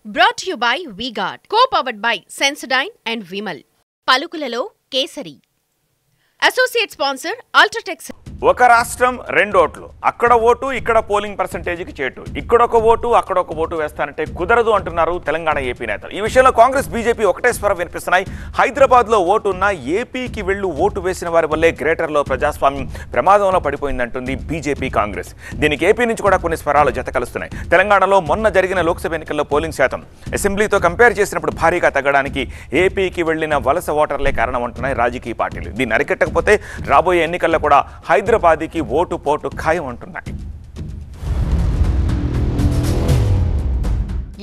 Brought to you by V-Guard, co-powered by Sensodyne and Vimal. పలుకులలో kesari. Associate sponsor Ultratech. ఒక రాష్ట్రం రెండు ఓట్లు, అక్కడ ఓటు ఇక్కడ పోలింగ్ పర్సెంటేజ్కి చేటు, ఇక్కడొక ఓటు అక్కడొక ఓటు వేస్తానంటే కుదరదు అంటున్నారు తెలంగాణ ఏపీ నేతలు. ఈ విషయంలో కాంగ్రెస్ బీజేపీ ఒకటే స్వరం వినిపిస్తున్నాయి. హైదరాబాద్లో ఓటు ఉన్న ఏపీకి వెళ్ళు ఓటు వేసిన వారి వల్లే గ్రేటర్లో ప్రజాస్వామ్యం ప్రమాదంలో పడిపోయిందంటుంది బీజేపీ కాంగ్రెస్. దీనికి ఏపీ నుంచి కూడా కొన్ని స్వరాలు జత కలుస్తున్నాయి. తెలంగాణలో మొన్న జరిగిన లోక్సభ ఎన్నికల్లో పోలింగ్ శాతం అసెంబ్లీతో కంపేర్ చేసినప్పుడు భారీగా తగ్గడానికి ఏపీకి వెళ్లిన వలస ఓటర్లే కారణం అంటున్నాయి రాజకీయ పార్టీలు. దీన్ని అరికట్టకపోతే రాబోయే ఎన్నికల్లో కూడా హైదరాబాద్కి ఓటు పోటు ఖాయం అంటున్నాయి.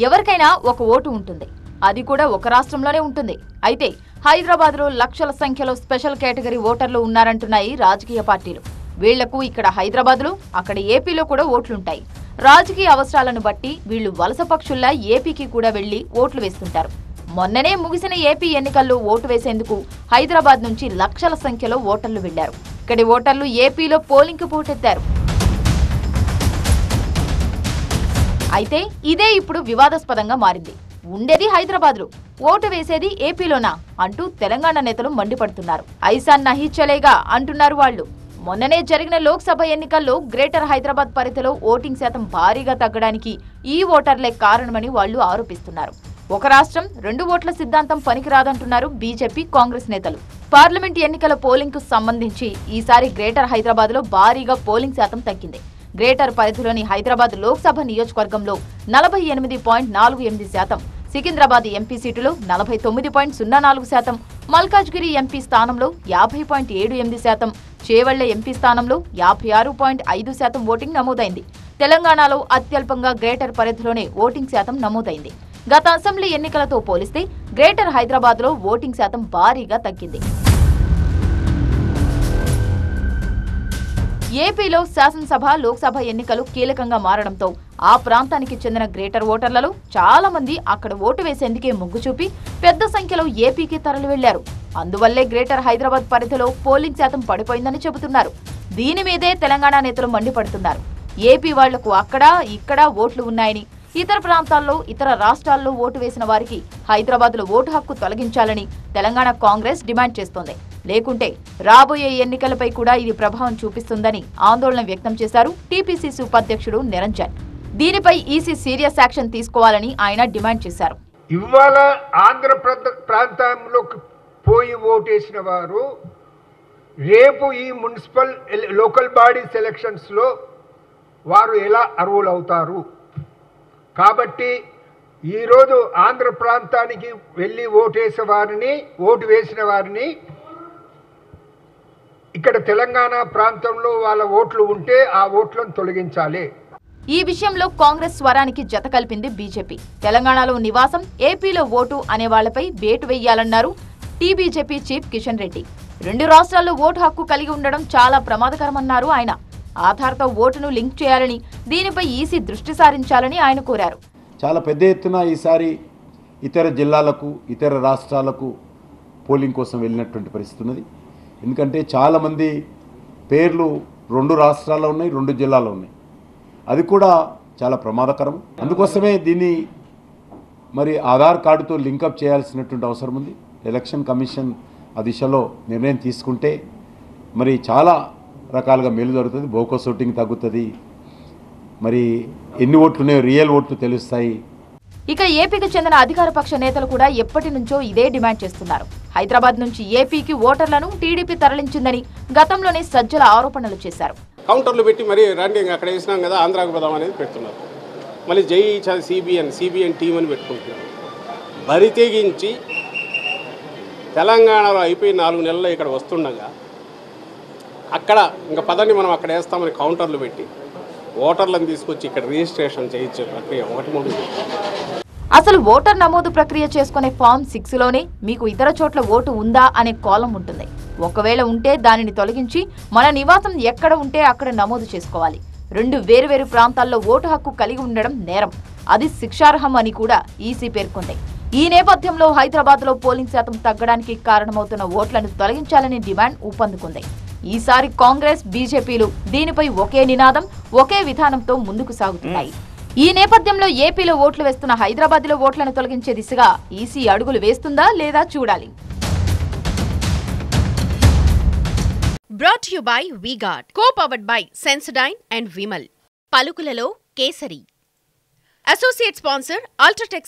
ఎవరికైనా ఒక ఓటు ఉంటుంది, అది కూడా ఒక రాష్ట్రంలోనే ఉంటుంది. అయితే హైదరాబాద్లో లక్షల సంఖ్యలో స్పెషల్ కేటగిరీ ఓటర్లు ఉన్నారంటున్నాయి రాజకీయ పార్టీలు. వీళ్లకు ఇక్కడ హైదరాబాద్లో అక్కడ ఏపీలో కూడా ఓట్లుంటాయి. రాజకీయ అవసరాలను బట్టి వీళ్లు వలస పక్షుల్లా ఏపీకి కూడా వెళ్లి ఓట్లు వేస్తుంటారు. మొన్ననే ముగిసిన ఏపీ ఎన్నికల్లో ఓటు వేసేందుకు హైదరాబాద్ నుంచి లక్షల సంఖ్యలో ఓటర్లు వెళ్లారు. ఇక్కడి ఓటర్లు ఏపీలో పోలింగ్కు పోటెత్తారు. అయితే ఇదే ఇప్పుడు వివాదాస్పదంగా మారింది. ఉండేది హైదరాబాద్లో, ఓటు వేసేది ఏపీలోనా అంటూ తెలంగాణ నేతలు మండిపడుతున్నారు. ఐసా నహీ చలేగా అంటున్నారు వాళ్ళు. మొన్ననే జరిగిన లోక్సభ ఎన్నికల్లో గ్రేటర్ హైదరాబాద్ పరిధిలో ఓటింగ్ శాతం భారీగా తగ్గడానికి ఈ ఓటర్లే కారణమని వాళ్ళు ఆరోపిస్తున్నారు. ఒక రాష్ట్రం రెండు ఓట్ల సిద్ధాంతం పనికిరాదంటున్నారు బీజేపీ కాంగ్రెస్ నేతలు. పార్లమెంట్ ఎన్నికల పోలింగ్ కు సంబంధించి ఈసారి గ్రేటర్ హైదరాబాద్ లో భారీగా పోలింగ్ శాతం తగ్గింది. గ్రేటర్ పరిధిలోని హైదరాబాద్ లోక్సభ నియోజకవర్గంలో 48.48%, సికింద్రాబాద్ ఎంపీ సీటులో 49.04%, మల్కాజ్గిరి ఎంపీ స్థానంలో 50.78%, చేవెళ్ల ఎంపీ స్థానంలో 56.5% ఓటింగ్ నమోదైంది. తెలంగాణలో అత్యల్పంగా గ్రేటర్ పరిధిలోనే ఓటింగ్ శాతం నమోదైంది. గత అసెంబ్లీ ఎన్నికలతో పోలిస్తే గ్రేటర్ హైదరాబాద్ లో ఓటింగ్ శాతం భారీగా తగ్గింది. ఏపీలో శాసనసభ, లోక్సభ ఎన్నికలు కీలకంగా మారడంతో ఆ ప్రాంతానికి చెందిన గ్రేటర్ ఓటర్లలో చాలా మంది అక్కడ ఓటు వేసేందుకే మొగ్గు చూపి పెద్ద సంఖ్యలో ఏపీకి తరలి వెళ్లారు. అందువల్లే గ్రేటర్ హైదరాబాద్ పరిధిలో పోలింగ్ శాతం పడిపోయిందని చెబుతున్నారు. దీని మీదే తెలంగాణ నేతలు మండిపడుతున్నారు. ఏపీ వాళ్లకు అక్కడ ఇక్కడ ఓట్లు ఉన్నాయని, ఇతర ప్రాంతాల్లో ఇతర రాష్ట్రాల్లో ఓటు వేసిన వారికి హైదరాబాద్లో ఓటు హక్కు తొలగించాలని తెలంగాణ కాంగ్రెస్ డిమాండ్ చేస్తోంది. లేకుంటే రాబోయే ఎన్నికలపై కూడా ఇది ప్రభావం చూపిస్తుందని ఆందోళన వ్యక్తం చేశారు టీపీసీసీ ఉపాధ్యక్షుడు నిరంజన్. దీనిపై ఈసీ సీరియస్ యాక్షన్ తీసుకోవాలని ఆయన డిమాండ్ చేశారు. ఇవాళ ఆంధ్ర ప్రాంతంలోకి పోయి ఓటేసిన వారు రేపు ఈ మున్సిపల్ లోకల్ బాడీస్ ఎలక్షన్స్ లో వారు ఎలా అర్హులవుతారు? కాబట్టి ఈరోజు ఆంధ్ర ప్రాంతానికి వెళ్ళి ఓటు వేసిన వారిని ఇక్కడ తెలంగాణ ప్రాంతంలో వాళ్ళ ఓట్లు ఉంటే ఆ ఓట్లను తొలగించాలి. ఈ విషయంలో కాంగ్రెస్ స్వరానికి జత కలిపింది బీజేపీ. తెలంగాణలో నివాసం, ఏపీలో ఓటు అనే వాళ్లపై వేటు వేయాలన్నారు టీబీజేపీ చీఫ్ కిషన్ రెడ్డి. రెండు రాష్ట్రాల్లో ఓటు హక్కు కలిగి ఉండడం చాలా ప్రమాదకరమన్నారు ఆయన. ఆధార్తో ఓటును లింక్ చేయాలని, దీనిపై ఈసీ దృష్టి సారించాలని ఆయన కోరారు. చాలా పెద్ద ఎత్తున ఈసారి ఇతర జిల్లాలకు, ఇతర రాష్ట్రాలకు పోలింగ్ కోసం వెళ్ళినటువంటి పరిస్థితి ఉన్నది. ఎందుకంటే చాలామంది పేర్లు రెండు రాష్ట్రాల్లో ఉన్నాయి, రెండు జిల్లాల్లో ఉన్నాయి. అది కూడా చాలా ప్రమాదకరం. అందుకోసమే దీన్ని మరి ఆధార్ కార్డుతో లింకప్ చేయాల్సినటువంటి అవసరం ఉంది. ఎలక్షన్ కమిషన్ ఆ దిశలో నిర్ణయం తీసుకుంటే మరి చాలా రకాలుగా మేలు జరుగుతుంది. బోకస్ ఓటింగ్ తగ్గుతుంది, మరి ఎన్ని ఓట్లు ఉన్నాయో రియల్ ఓట్లు తెలుస్తాయి. ఇక ఏపీకి చెందిన అధికార పక్ష నేతలు కూడా ఎప్పటి నుంచో ఇదే డిమాండ్ చేస్తున్నారు. హైదరాబాద్ నుంచి ఏపీకి ఓటర్లను టీడీపీ తరలించిందని గతంలోనే సజ్జల ఆరోపణలు చేశారు. కౌంటర్లు పెట్టి మరి రండి అక్కడ వేసినాం కదా ఆంధ్రాకు పోదాం అనేది పెడుతున్నారు. మళ్ళీ జై సిబిఎన్ టీం అని పెట్టుకుంటున్నారు. బరి తెగించి తెలంగాణలో అయిపోయి 4 నెలల్లో ఇక్కడ వస్తుండగా అక్కడ ఇంకా పదండి మనం అక్కడ వేస్తామని కౌంటర్లు పెట్టి ఓటర్లను తీసుకొచ్చి ఇక్కడ రిజిస్ట్రేషన్ చేయించే ప్రక్రియ ఒకటి. అసలు ఓటర్ నమోదు ప్రక్రియ చేసుకునే ఫామ్ 6లోనే మీకు ఇతర చోట్ల ఓటు ఉందా అనే కాలం ఉంటుంది. ఒకవేళ ఉంటే దానిని తొలగించి మన నివాసం ఎక్కడ ఉంటే అక్కడ నమోదు చేసుకోవాలి. రెండు వేరువేరు ప్రాంతాల్లో ఓటు హక్కు కలిగి ఉండడం నేరం, అది శిక్షార్హం అని కూడా ఈసీ పేర్కొంది. ఈ నేపథ్యంలో హైదరాబాద్లో పోలింగ్ శాతం తగ్గడానికి కారణమవుతున్న ఓట్లను తొలగించాలని డిమాండ్ ఊపందుకుంది. ఈసారి కాంగ్రెస్, బీజేపీలు దీనిపై ఒకే నినాదం, ఒకే విధానంతో ముందుకు సాగుతున్నాయి. ఈ నేపథ్యంలో ఏపీలో ఓట్లు వేస్తున్న హైదరాబాద్లో ఓట్లను తొలగించే దిశగా ఈసీ అడుగులు వేస్తుందా లేదా చూడాలి. Brought to you by V-Guard, co-powered by Sensodyne and Vimal. పలుకులలో kesari. Associate sponsor Ultratech